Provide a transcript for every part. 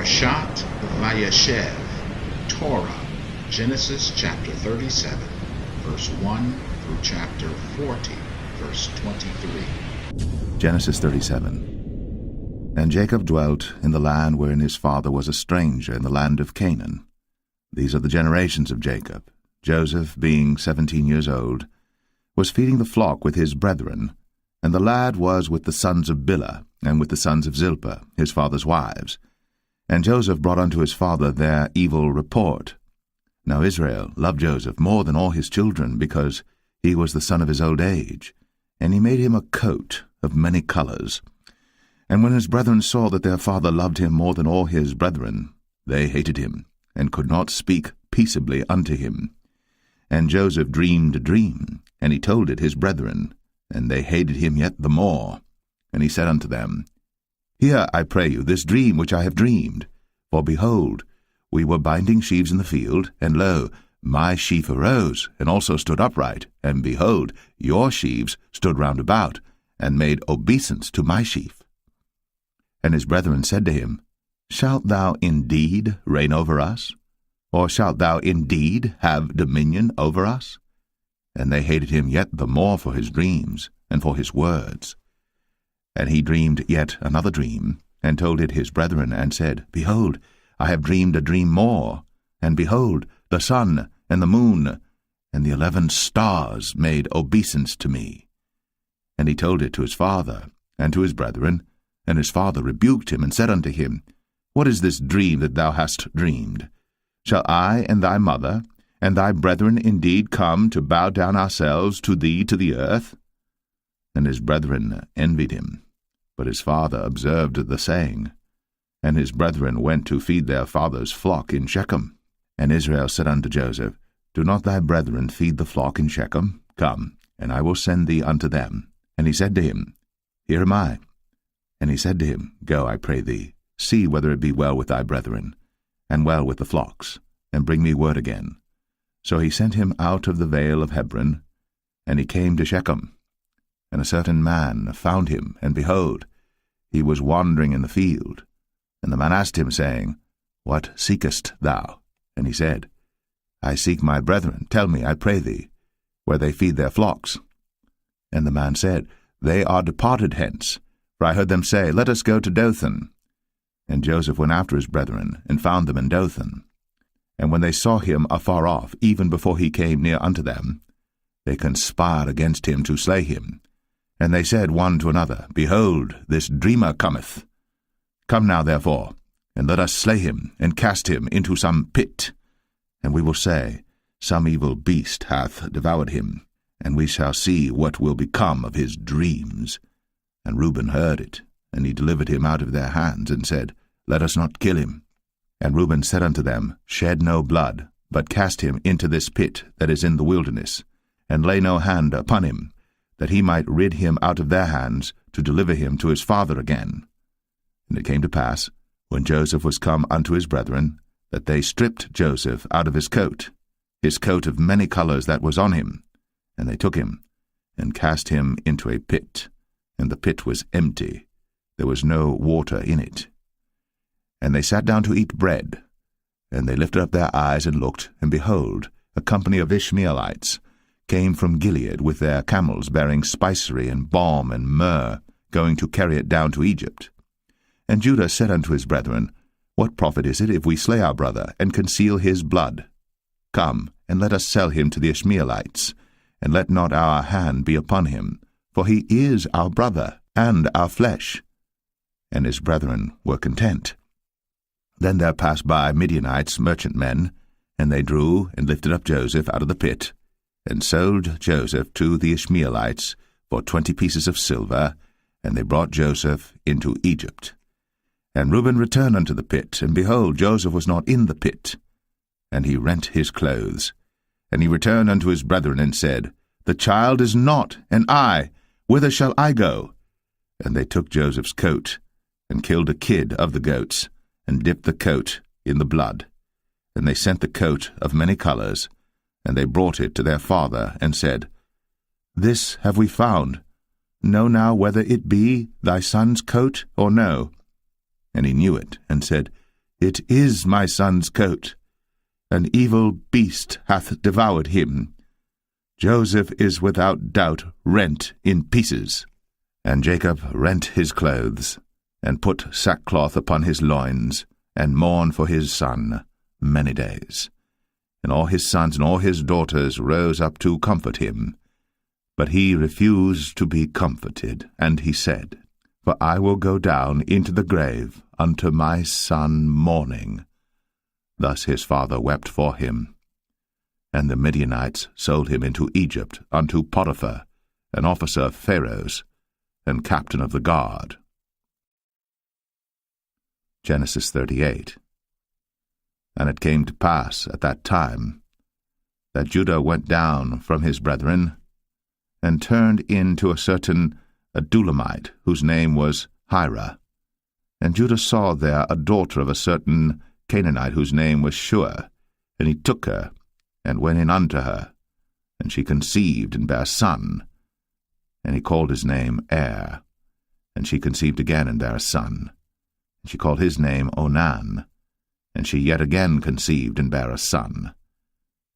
Parashat Vayeshev, Torah, Genesis chapter 37, verse 1 through chapter 40, verse 23. Genesis 37. And Jacob dwelt in the land wherein his father was a stranger, in the land of Canaan. These are the generations of Jacob. Joseph, being 17 years old, was feeding the flock with his brethren, and the lad was with the sons of Bilhah, and with the sons of Zilpah, his father's wives. And Joseph brought unto his father their evil report. Now Israel loved Joseph more than all his children, because he was the son of his old age, and he made him a coat of many colors. And when his brethren saw that their father loved him more than all his brethren, they hated him, and could not speak peaceably unto him. And Joseph dreamed a dream, and he told it his brethren, and they hated him yet the more. And he said unto them, Hear, I pray you, this dream which I have dreamed. For behold, we were binding sheaves in the field, and lo, my sheaf arose, and also stood upright, and behold, your sheaves stood round about, and made obeisance to my sheaf. And his brethren said to him, Shalt thou indeed reign over us? Or shalt thou indeed have dominion over us? And they hated him yet the more for his dreams, and for his words. And he dreamed yet another dream, and told it his brethren, and said, Behold, I have dreamed a dream more, and behold, the sun, and the moon, and the 11 stars made obeisance to me. And he told it to his father, and to his brethren, and his father rebuked him, and said unto him, What is this dream that thou hast dreamed? Shall I and thy mother, and thy brethren indeed come to bow down ourselves to thee to the earth? And his brethren envied him. But his father observed the saying. And his brethren went to feed their father's flock in Shechem. And Israel said unto Joseph, Do not thy brethren feed the flock in Shechem? Come, and I will send thee unto them. And he said to him, Here am I. And he said to him, Go, I pray thee, see whether it be well with thy brethren, and well with the flocks, and bring me word again. So he sent him out of the vale of Hebron, and he came to Shechem. And a certain man found him, and behold, he was wandering in the field. And the man asked him, saying, What seekest thou? And he said, I seek my brethren. Tell me, I pray thee, where they feed their flocks. And the man said, They are departed hence, for I heard them say, Let us go to Dothan. And Joseph went after his brethren, and found them in Dothan. And when they saw him afar off, even before he came near unto them, they conspired against him to slay him. And they said one to another, Behold, this dreamer cometh. Come now, therefore, and let us slay him, and cast him into some pit. And we will say, Some evil beast hath devoured him, and we shall see what will become of his dreams. And Reuben heard it, and he delivered him out of their hands, and said, Let us not kill him. And Reuben said unto them, Shed no blood, but cast him into this pit that is in the wilderness, and lay no hand upon him, that he might rid him out of their hands, to deliver him to his father again. And it came to pass, when Joseph was come unto his brethren, that they stripped Joseph out of his coat of many colors that was on him, and they took him, and cast him into a pit, and the pit was empty, there was no water in it. And they sat down to eat bread, and they lifted up their eyes and looked, and behold, a company of Ishmaelites came from Gilead with their camels bearing spicery and balm and myrrh, going to carry it down to Egypt. And Judah said unto his brethren, What profit is it if we slay our brother, and conceal his blood? Come, and let us sell him to the Ishmaelites, and let not our hand be upon him, for he is our brother, and our flesh. And his brethren were content. Then there passed by Midianites, merchantmen, and they drew and lifted up Joseph out of the pit, and sold Joseph to the Ishmaelites for 20 pieces of silver, and they brought Joseph into Egypt. And Reuben returned unto the pit, and behold, Joseph was not in the pit. And he rent his clothes. And he returned unto his brethren, and said, The child is not, and I, whither shall I go? And they took Joseph's coat, and killed a kid of the goats, and dipped the coat in the blood. And they sent the coat of many colors, and they brought it to their father, and said, This have we found. Know now whether it be thy son's coat or no. And he knew it, and said, It is my son's coat. An evil beast hath devoured him. Joseph is without doubt rent in pieces. And Jacob rent his clothes, and put sackcloth upon his loins, and mourned for his son many days. And all his sons and all his daughters rose up to comfort him. But he refused to be comforted, and he said, For I will go down into the grave unto my son mourning. Thus his father wept for him. And the Midianites sold him into Egypt unto Potiphar, an officer of Pharaoh's, and captain of the guard. Genesis 38. And it came to pass at that time that Judah went down from his brethren, and turned in to a certain Adulamite, whose name was Hira. And Judah saw there a daughter of a certain Canaanite, whose name was Shua. And he took her, and went in unto her. And she conceived, and bare a son. And he called his name Er. And she conceived again, and bare a son. And she called his name Onan. And she yet again conceived, and bare a son.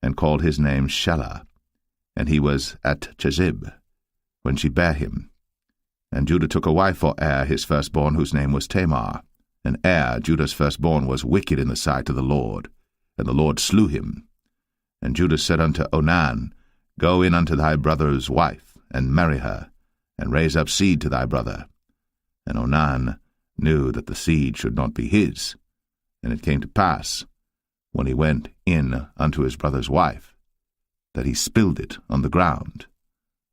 And called his name Shelah. And he was at Chezib, when she bare him. And Judah took a wife for Er his firstborn, whose name was Tamar. And Er, Judah's firstborn, was wicked in the sight of the Lord, and the Lord slew him. And Judah said unto Onan, Go in unto thy brother's wife, and marry her, and raise up seed to thy brother. And Onan knew that the seed should not be his. And it came to pass, when he went in unto his brother's wife, that he spilled it on the ground,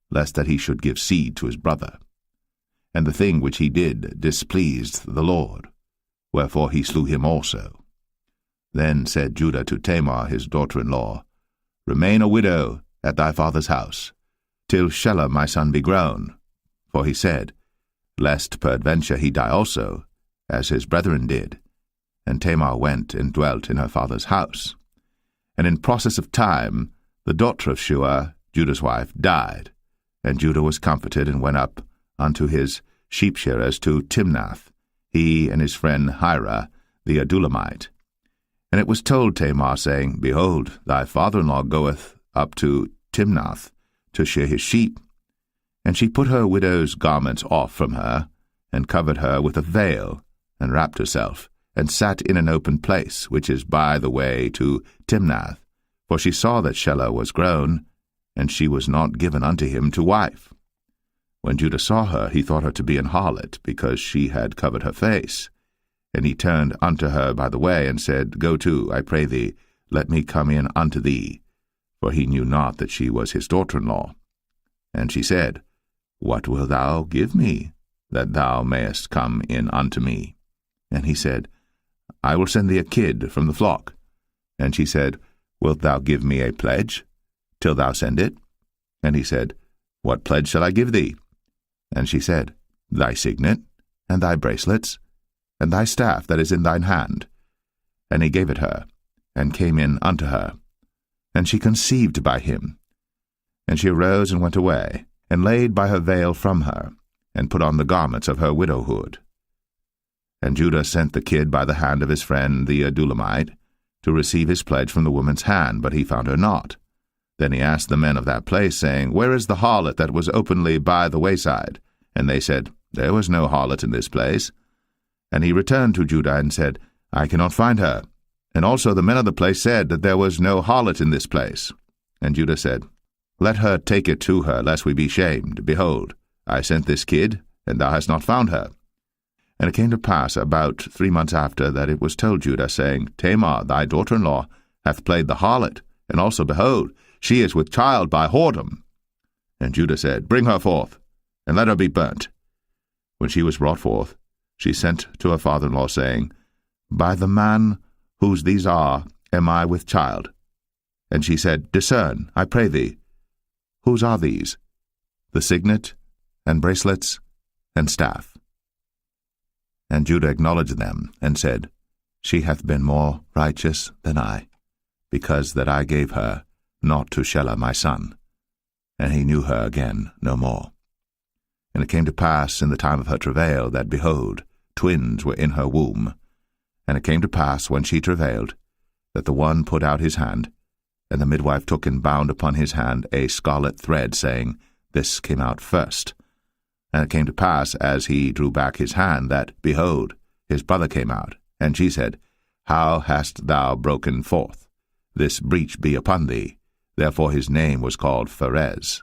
lest that he should give seed to his brother. And the thing which he did displeased the Lord, wherefore he slew him also. Then said Judah to Tamar his daughter-in-law, Remain a widow at thy father's house, till Shelah my son be grown. For he said, Lest peradventure he die also, as his brethren did. And Tamar went and dwelt in her father's house. And in process of time the daughter of Shua, Judah's wife, died. And Judah was comforted, and went up unto his sheep-shearers to Timnath, he and his friend Hira the Adulamite. And it was told Tamar, saying, Behold, thy father-in-law goeth up to Timnath to shear his sheep. And she put her widow's garments off from her, and covered her with a veil, and wrapped herself, and sat in an open place, which is by the way to Timnath. For she saw that Shelah was grown, and she was not given unto him to wife. When Judah saw her, he thought her to be an harlot, because she had covered her face. And he turned unto her by the way, and said, Go to, I pray thee, let me come in unto thee. For he knew not that she was his daughter-in-law. And she said, What wilt thou give me, that thou mayest come in unto me? And he said, I will send thee a kid from the flock. And she said, Wilt thou give me a pledge, till thou send it? And he said, What pledge shall I give thee? And she said, Thy signet, and thy bracelets, and thy staff that is in thine hand. And he gave it her, and came in unto her. And she conceived by him. And she arose and went away, and laid by her veil from her, and put on the garments of her widowhood. And Judah sent the kid by the hand of his friend the Adulamite, to receive his pledge from the woman's hand, but he found her not. Then he asked the men of that place, saying, Where is the harlot that was openly by the wayside? And they said, There was no harlot in this place. And he returned to Judah, and said, I cannot find her. And also the men of the place said that there was no harlot in this place. And Judah said, Let her take it to her, lest we be shamed. Behold, I sent this kid, and thou hast not found her. And it came to pass about 3 months after that it was told Judah, saying, Tamar, thy daughter-in-law, hath played the harlot, and also, behold, she is with child by whoredom. And Judah said, Bring her forth, and let her be burnt. When she was brought forth, she sent to her father-in-law, saying, By the man whose these are am I with child. And she said, Discern, I pray thee, whose are these? The signet, and bracelets, and staff. And Judah acknowledged them, and said, She hath been more righteous than I, because that I gave her not to Shelah my son. And he knew her again no more. And it came to pass in the time of her travail, that, behold, twins were in her womb. And it came to pass, when she travailed, that the one put out his hand, and the midwife took and bound upon his hand a scarlet thread, saying, This came out first. And it came to pass, as he drew back his hand, that, behold, his brother came out. And she said, How hast thou broken forth? This breach be upon thee. Therefore his name was called Pharez.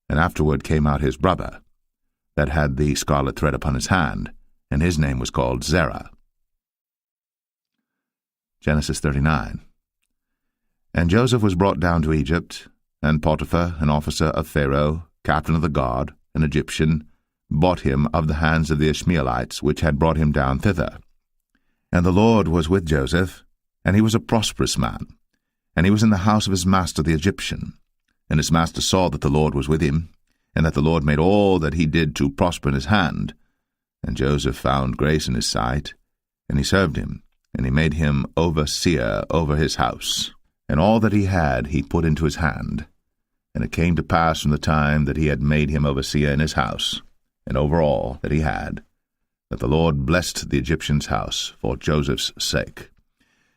And afterward came out his brother, that had the scarlet thread upon his hand, and his name was called Zerah. Genesis 39. And Joseph was brought down to Egypt, and Potiphar, an officer of Pharaoh, captain of the guard, an Egyptian, bought him of the hands of the Ishmaelites, which had brought him down thither. And the Lord was with Joseph, and he was a prosperous man, and he was in the house of his master the Egyptian. And his master saw that the Lord was with him, and that the Lord made all that he did to prosper in his hand. And Joseph found grace in his sight, and he served him, and he made him overseer over his house. And all that he had he put into his hand. And it came to pass from the time that he had made him overseer in his house, and over all that he had, that the Lord blessed the Egyptian's house for Joseph's sake.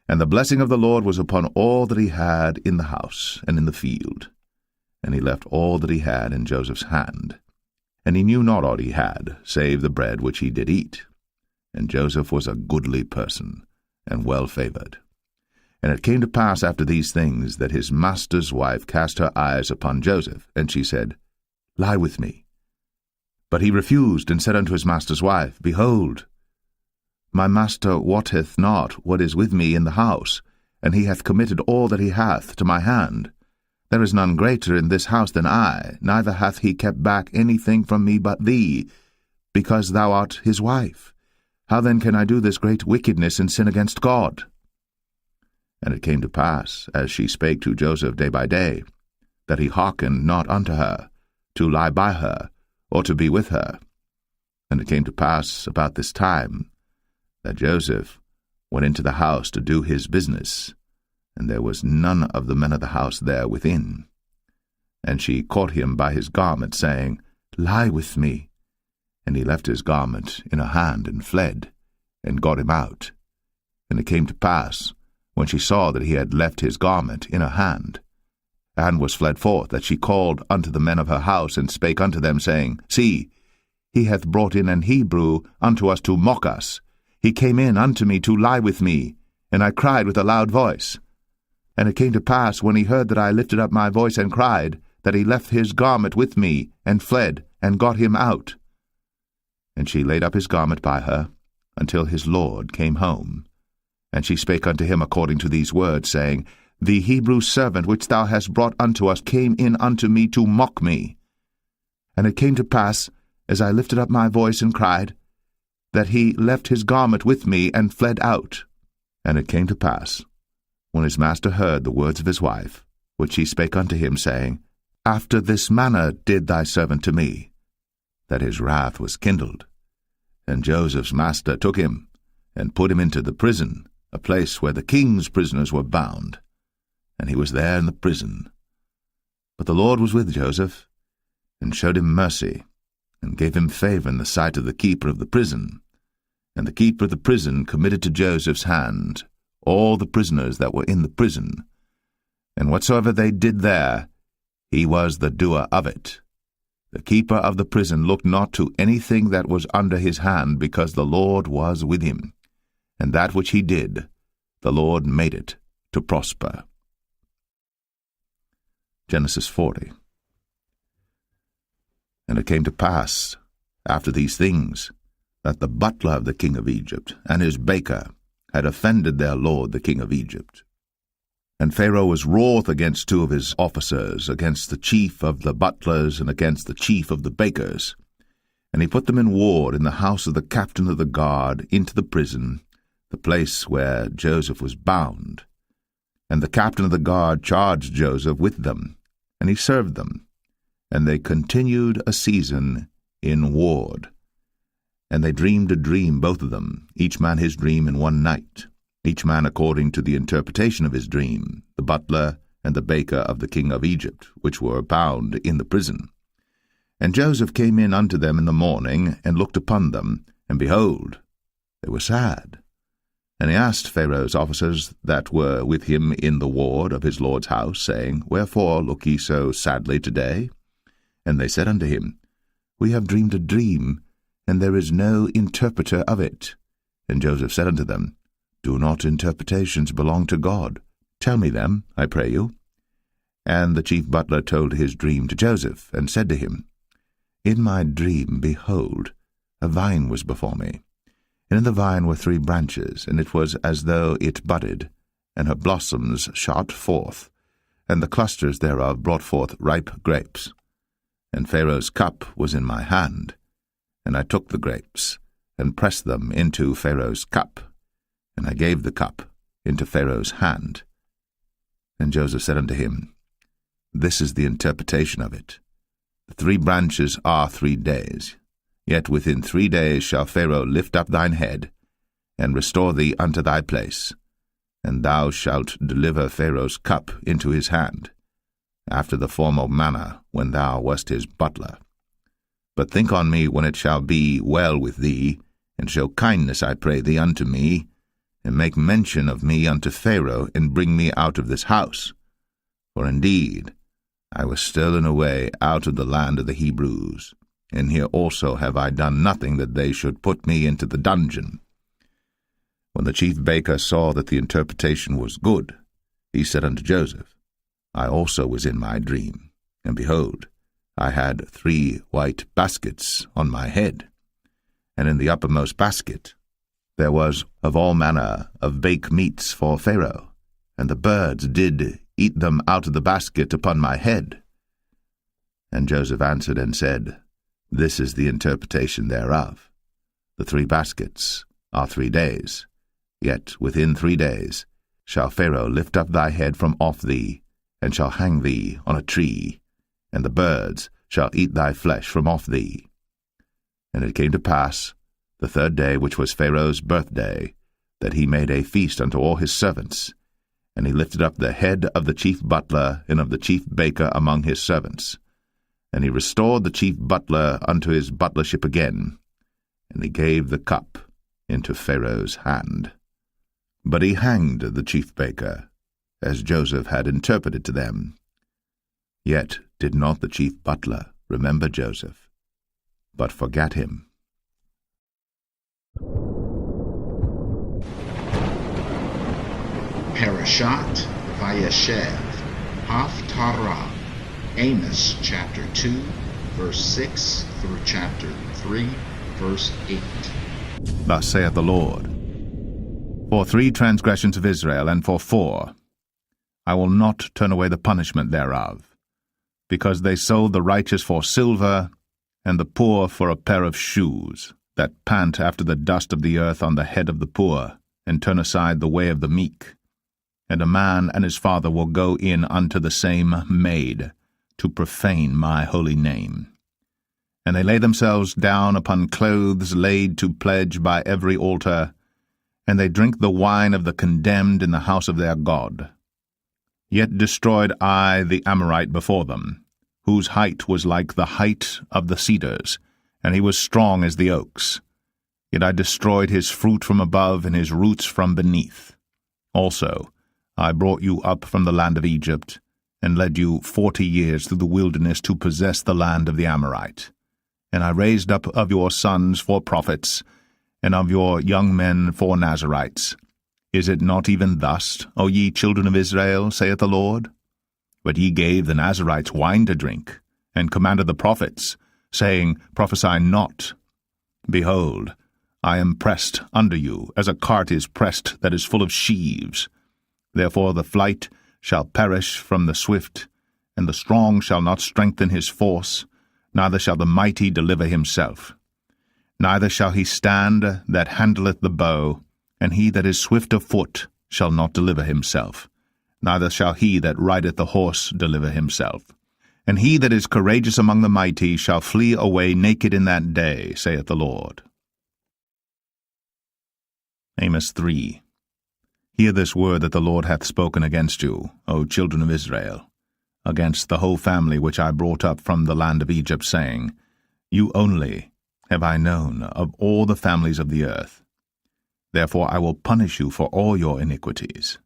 And the blessing of the Lord was upon all that he had in the house and in the field. And he left all that he had in Joseph's hand. And he knew not aught he had, save the bread which he did eat. And Joseph was a goodly person, and well-favored. And it came to pass after these things, that his master's wife cast her eyes upon Joseph, and she said, Lie with me. But he refused, and said unto his master's wife, Behold, my master wotteth not what is with me in the house, and he hath committed all that he hath to my hand. There is none greater in this house than I, neither hath he kept back anything from me but thee, because thou art his wife. How then can I do this great wickedness and sin against God? And it came to pass, as she spake to Joseph day by day, that he hearkened not unto her, to lie by her, or to be with her. And it came to pass about this time, that Joseph went into the house to do his business, and there was none of the men of the house there within. And she caught him by his garment, saying, Lie with me. And he left his garment in her hand, and fled, and got him out. And it came to pass, when she saw that he had left his garment in her hand, and was fled forth, that she called unto the men of her house, and spake unto them, saying, See, he hath brought in an Hebrew unto us to mock us. He came in unto me to lie with me, and I cried with a loud voice. And it came to pass, when he heard that I lifted up my voice and cried, that he left his garment with me, and fled, and got him out. And she laid up his garment by her, until his lord came home. And she spake unto him according to these words, saying, The Hebrew servant which thou hast brought unto us came in unto me to mock me. And it came to pass, as I lifted up my voice and cried, that he left his garment with me, and fled out. And it came to pass, when his master heard the words of his wife, which she spake unto him, saying, After this manner did thy servant to me, that his wrath was kindled. And Joseph's master took him, and put him into the prison, a place where the king's prisoners were bound. And he was there in the prison. But the Lord was with Joseph, and showed him mercy, and gave him favor in the sight of the keeper of the prison. And the keeper of the prison committed to Joseph's hand all the prisoners that were in the prison. And whatsoever they did there, he was the doer of it. The keeper of the prison looked not to anything that was under his hand, because the Lord was with him. And that which he did, the Lord made it to prosper. Genesis 40. And it came to pass, after these things, that the butler of the king of Egypt and his baker had offended their lord the king of Egypt. And Pharaoh was wroth against two of his officers, against the chief of the butlers and against the chief of the bakers. And he put them in ward in the house of the captain of the guard into the prison, the place where Joseph was bound. And the captain of the guard charged Joseph with them, and he served them. And they continued a season in ward. And they dreamed a dream, both of them, each man his dream in one night, each man according to the interpretation of his dream, the butler and the baker of the king of Egypt, which were bound in the prison. And Joseph came in unto them in the morning, and looked upon them, and behold, they were sad. And he asked Pharaoh's officers that were with him in the ward of his lord's house, saying, Wherefore look ye so sadly today? And they said unto him, We have dreamed a dream, and there is no interpreter of it. And Joseph said unto them, Do not interpretations belong to God? Tell me them, I pray you. And the chief butler told his dream to Joseph, and said to him, In my dream, behold, a vine was before me. And in the vine were 3 branches, and it was as though it budded, and her blossoms shot forth, and the clusters thereof brought forth ripe grapes. And Pharaoh's cup was in my hand, and I took the grapes, and pressed them into Pharaoh's cup, and I gave the cup into Pharaoh's hand. And Joseph said unto him, This is the interpretation of it. The 3 branches are 3 days. Yet within 3 days shall Pharaoh lift up thine head, and restore thee unto thy place, and thou shalt deliver Pharaoh's cup into his hand, after the former manner when thou wast his butler. But think on me when it shall be well with thee, and show kindness, I pray thee, unto me, and make mention of me unto Pharaoh, and bring me out of this house. For indeed I was stolen away out of the land of the Hebrews, and here also have I done nothing that they should put me into the dungeon. When the chief baker saw that the interpretation was good, he said unto Joseph, I also was in my dream, and behold, I had 3 white baskets on my head, and in the uppermost basket there was of all manner of baked meats for Pharaoh, and the birds did eat them out of the basket upon my head. And Joseph answered and said, This is the interpretation thereof. The 3 baskets are 3 days. Yet within 3 days shall Pharaoh lift up thy head from off thee, and shall hang thee on a tree, and the birds shall eat thy flesh from off thee. And it came to pass, the 3rd day, which was Pharaoh's birthday, that he made a feast unto all his servants, and he lifted up the head of the chief butler and of the chief baker among his servants. And he restored the chief butler unto his butlership again, and he gave the cup into Pharaoh's hand. But he hanged the chief baker, as Joseph had interpreted to them. Yet did not the chief butler remember Joseph, but forgat him. Parashat Vayeshev, Haftarah, Amos chapter 2, verse 6 through chapter 3, verse 8. Thus saith the Lord, For 3 transgressions of Israel, and for 4, I will not turn away the punishment thereof, because they sold the righteous for silver, and the poor for a pair of shoes, that pant after the dust of the earth on the head of the poor, and turn aside the way of the meek. And a man and his father will go in unto the same maid, to profane my holy name. And they lay themselves down upon clothes laid to pledge by every altar, and they drink the wine of the condemned in the house of their God. Yet destroyed I the Amorite before them, whose height was like the height of the cedars, and he was strong as the oaks. Yet I destroyed his fruit from above, and his roots from beneath. Also I brought you up from the land of Egypt, and led you 40 years through the wilderness to possess the land of the Amorite. And I raised up of your sons for prophets, and of your young men for Nazirites. Is it not even thus, O ye children of Israel, saith the Lord? But ye gave the Nazirites wine to drink, and commanded the prophets, saying, Prophesy not. Behold, I am pressed under you, as a cart is pressed that is full of sheaves. Therefore the flight shall perish from the swift, and the strong shall not strengthen his force, neither shall the mighty deliver himself. Neither shall he stand that handleth the bow, and he that is swift of foot shall not deliver himself. Neither shall he that rideth the horse deliver himself. And he that is courageous among the mighty shall flee away naked in that day, saith the Lord. Amos 3. Hear this word that the Lord hath spoken against you, O children of Israel, against the whole family which I brought up from the land of Egypt, saying, You only have I known of all the families of the earth. Therefore I will punish you for all your iniquities.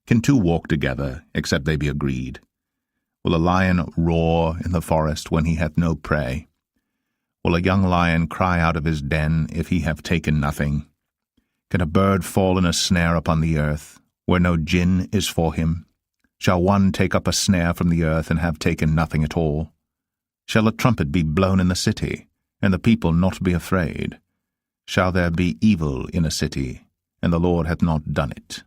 Can two walk together, except they be agreed? Will a lion roar in the forest when he hath no prey? Will a young lion cry out of his den if he have taken nothing? Can a bird fall in a snare upon the earth, where no gin is for him? Shall one take up a snare from the earth and have taken nothing at all? Shall a trumpet be blown in the city, and the people not be afraid? Shall there be evil in a city, and the Lord hath not done it?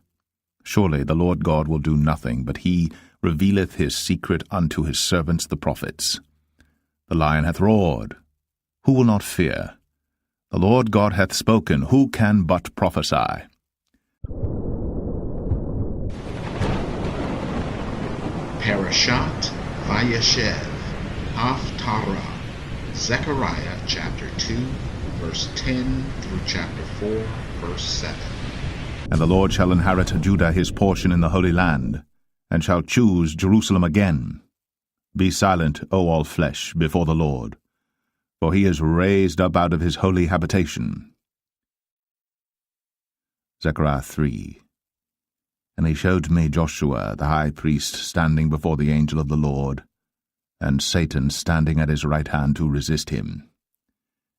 Surely the Lord God will do nothing, but he revealeth his secret unto his servants the prophets. The lion hath roared, who will not fear? The Lord God hath spoken, who can but prophesy? Parashat Vayeshev, Haftarah, Zechariah chapter 2, verse 10 through chapter 4, verse 7. And the Lord shall inherit Judah his portion in the Holy Land, and shall choose Jerusalem again. Be silent, O all flesh, before the Lord, for he is raised up out of his holy habitation. Zechariah 3. And he showed me Joshua the high priest standing before the angel of the Lord, and Satan standing at his right hand to resist him.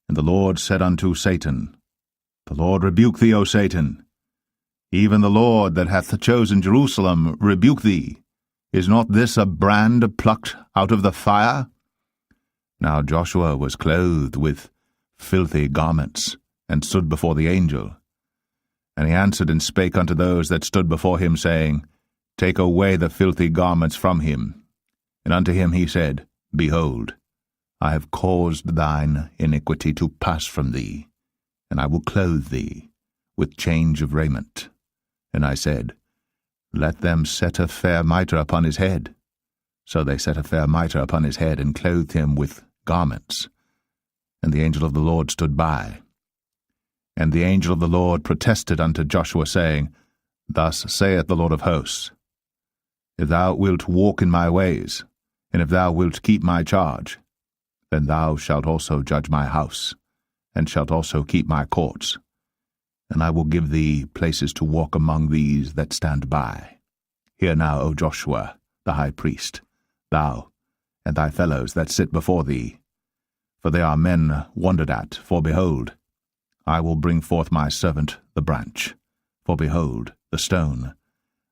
And the Lord said unto Satan, The Lord rebuke thee, O Satan. Even the Lord that hath chosen Jerusalem rebuke thee. Is not this a brand plucked out of the fire? Now Joshua was clothed with filthy garments, and stood before the angel. And he answered and spake unto those that stood before him, saying, Take away the filthy garments from him. And unto him he said, Behold, I have caused thine iniquity to pass from thee, and I will clothe thee with change of raiment. And I said, Let them set a fair mitre upon his head. So they set a fair mitre upon his head, and clothed him with garments. And the angel of the Lord stood by. And the angel of the Lord protested unto Joshua, saying, Thus saith the Lord of hosts, If thou wilt walk in my ways, and if thou wilt keep my charge, then thou shalt also judge my house, and shalt also keep my courts. And I will give thee places to walk among these that stand by. Hear now, O Joshua, the high priest, thou, and thy fellows that sit before thee. For they are men wondered at, for behold, I will bring forth my servant the branch. For behold, the stone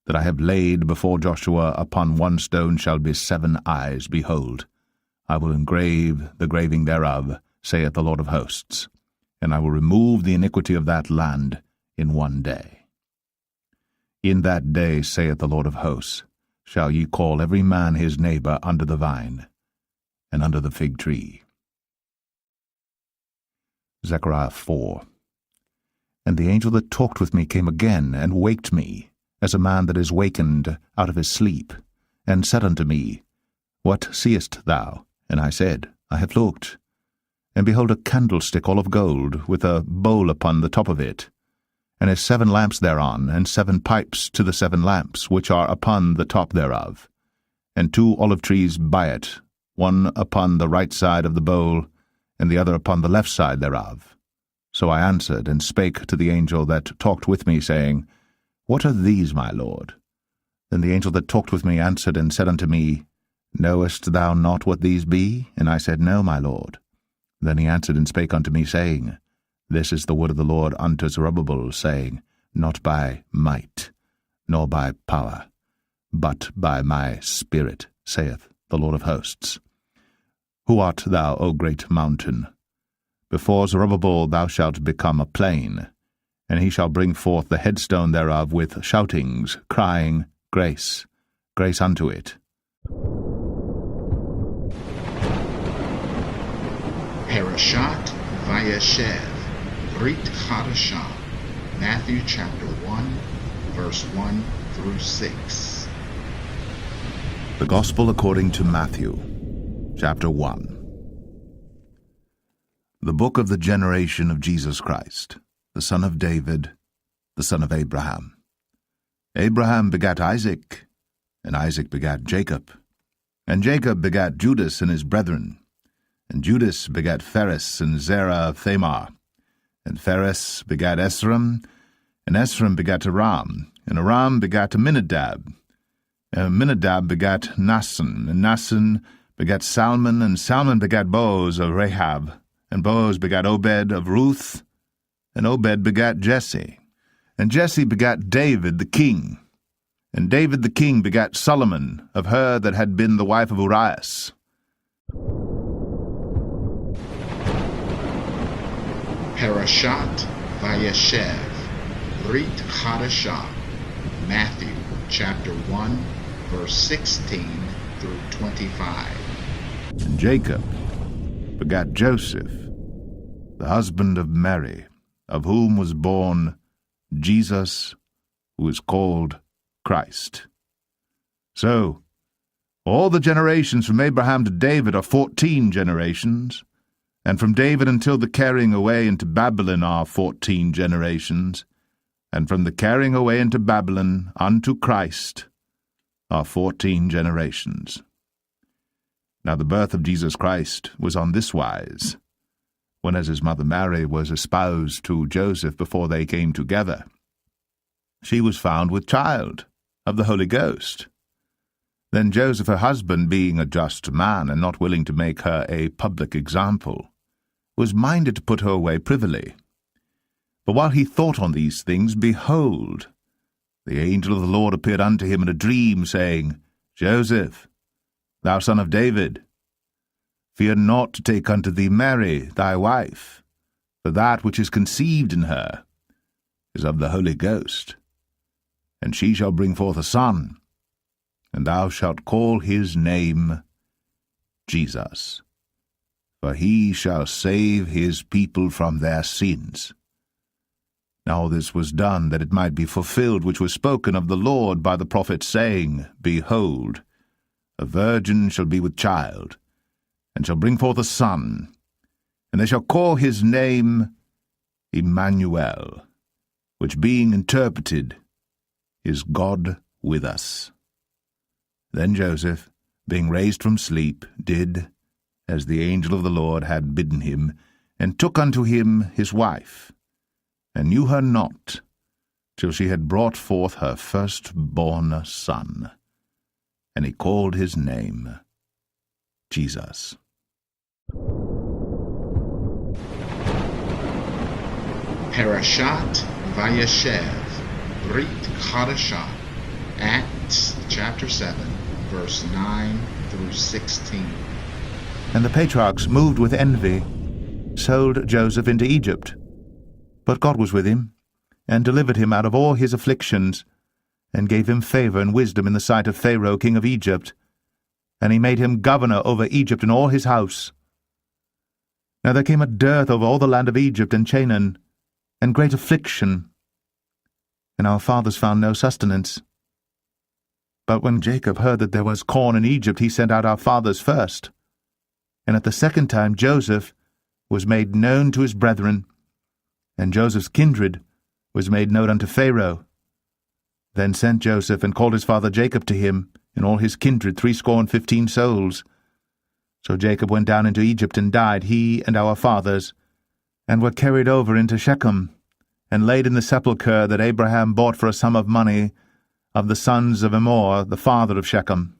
that I have laid before Joshua upon one stone shall be 7 eyes. Behold, I will engrave the graving thereof, saith the Lord of hosts, and I will remove the iniquity of that land in one day. In that day, saith the Lord of hosts, shall ye call every man his neighbor under the vine, and under the fig tree. Zechariah 4. And the angel that talked with me came again, and waked me, as a man that is wakened out of his sleep, and said unto me, What seest thou? And I said, I have looked, and behold a candlestick all of gold, with a bowl upon the top of it, and has 7 lamps thereon, and 7 pipes to the 7 lamps, which are upon the top thereof, and 2 olive trees by it, one upon the right side of the bowl, and the other upon the left side thereof. So I answered and spake to the angel that talked with me, saying, What are these, my lord? Then the angel that talked with me answered and said unto me, Knowest thou not what these be? And I said, No, my lord. Then he answered and spake unto me, saying, This is the word of the Lord unto Zerubbabel, saying, Not by might, nor by power, but by my Spirit, saith the Lord of hosts. Who art thou, O great mountain? Before Zerubbabel thou shalt become a plain, and he shall bring forth the headstone thereof with shoutings, crying, Grace, grace unto it. Parashat Vayeshev, Brit Chadashah, Matthew chapter 1, verse 1 through 6. The Gospel according to Matthew, chapter 1. The book of the generation of Jesus Christ, the son of David, the son of Abraham. Abraham begat Isaac, and Isaac begat Jacob, and Jacob begat Judas and his brethren, and Judas begat Phares and Zerah of Thamar, and Phares begat Esrom, And Esrom begat Aram, and Aram begat Amminadab. And Amminadab begat Naasson, and Naasson begat Salmon, and Salmon begat Boaz of Rahab, and Boaz begat Obed of Ruth, and Obed begat Jesse. And Jesse begat David the king. And David the king begat Solomon of her that had been the wife of Urias. Parashat Vayeshev, Brit Chadashah, Matthew chapter 1, verse 16 through 25. And Jacob begat Joseph, the husband of Mary, of whom was born Jesus, who is called Christ. So, all the generations from Abraham to David are 14 generations, and from David until the carrying away into Babylon are 14 generations, and from the carrying away into Babylon unto Christ are 14 generations. Now the birth of Jesus Christ was on this wise, when as his mother Mary was espoused to Joseph before they came together, she was found with child of the Holy Ghost. Then Joseph her husband, being a just man, and not willing to make her a public example, was minded to put her away privily. But while he thought on these things, behold, the angel of the Lord appeared unto him in a dream, saying, Joseph, thou son of David, fear not to take unto thee Mary thy wife, for that which is conceived in her is of the Holy Ghost. And she shall bring forth a son, and thou shalt call his name Jesus, for he shall save his people from their sins. Now this was done, that it might be fulfilled which was spoken of the Lord by the prophet, saying, Behold, a virgin shall be with child, and shall bring forth a son, and they shall call his name Emmanuel, which being interpreted is God with us. Then Joseph, being raised from sleep, did as the angel of the Lord had bidden him, and took unto him his wife, and knew her not, till she had brought forth her firstborn son. And he called his name Jesus. Parashat Vayeshev, Brit Chadashah, Acts chapter 7, verse 9 through 16. And the patriarchs, moved with envy, sold Joseph into Egypt. But God was with him, and delivered him out of all his afflictions, and gave him favor and wisdom in the sight of Pharaoh king of Egypt, and he made him governor over Egypt and all his house. Now there came a dearth over all the land of Egypt and Canaan, and great affliction, and our fathers found no sustenance. But when Jacob heard that there was corn in Egypt, he sent out our fathers first. And at the second time Joseph was made known to his brethren, and Joseph's kindred was made known unto Pharaoh. Then sent Joseph, and called his father Jacob to him, and all his kindred fourscore souls. So Jacob went down into Egypt, and died, he and our fathers, and were carried over into Shechem, and laid in the sepulchre that Abraham bought for a sum of money of the sons of Hamor, the father of Shechem.